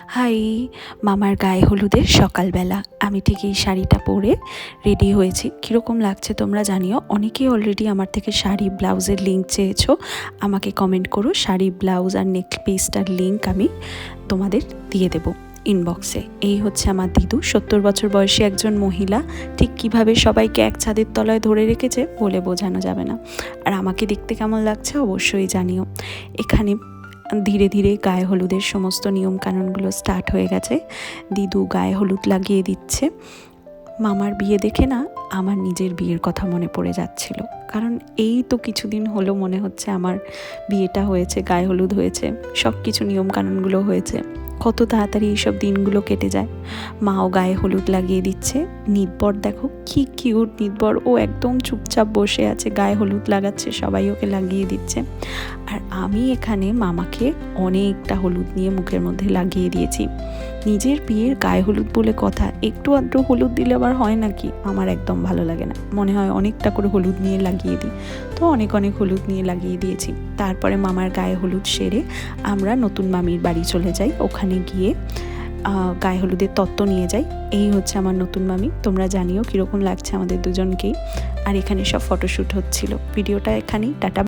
High, মামার গায়ে হলুদের সকালবেলা আমি ঠিক এই শাড়িটা পরে রেডি হয়েছি। কীরকম লাগছে তোমরা জানিও। অনেকেই অলরেডি আমার থেকে শাড়ি ব্লাউজের লিঙ্ক চেয়েছো, আমাকে কমেন্ট করো, শাড়ি ব্লাউজ আর নেক পিসটার লিঙ্ক আমি তোমাদের দিয়ে দেবো ইনবক্সে। এই হচ্ছে আমার দিদু, 70 বছর বয়সী একজন মহিলা। ঠিক কিভাবে সবাইকে এক ছাদের তলায় ধরে রেখেছে বলে বোঝানো যাবে না। আর আমাকে দেখতে কেমন লাগছে অবশ্যই জানিও। এখানে ধীরে ধীরে গায়ে হলুদের সমস্ত নিয়মকানুনগুলো স্টার্ট হয়ে গেছে। দিদু গায়ে হলুদ লাগিয়ে দিচ্ছে। মামার বিয়ে দেখে না আমার নিজের বিয়ের কথা মনে পড়ে যাচ্ছিল, কারণ এই তো কিছুদিন হলো মনে হচ্ছে আমার বিয়েটা হয়েছে, গায়ে হলুদ হয়েছে, সব কিছু নিয়মকানুনগুলো হয়েছে। কত তাড়াতাড়ি এইসব দিনগুলো কেটে যায়। মাও গায়ে হলুদ লাগিয়ে দিচ্ছে। নিতবর দেখো কি কিউট নিতবর, ও একদম চুপচাপ বসে আছে, গায়ে হলুদ লাগাচ্ছে, সবাই ওকে লাগিয়ে দিচ্ছে। আর আমি এখানে মামাকে অনেকটা হলুদ নিয়ে মুখের মধ্যে লাগিয়ে দিয়েছি। নিজের বিয়ের গায়ে হলুদ বলে কথা, একটু আধটু হলুদ দিলে আবার হয় নাকি, আমার একদম ভালো লাগে না, মনে হয় অনেকটা করে হলুদ নিয়ে লাগিয়ে দিই। তো অনেক হলুদ নিয়ে লাগিয়ে দিয়েছি। তারপরে মামার গায়ে হলুদ সেরে আমরা নতুন মামির বাড়ি চলে যাই। ওখানে গিয়ে গায়ে হলুদের তত্ত্ব নিয়ে যাই। এই হচ্ছে আমার নতুন মামি। তোমরা জানিও কীরকম লাগছে আমাদের দুজনকেই। আর এখানে সব ফটোশ্যুট হচ্ছিল। ভিডিওটা এখানেই, টাটা।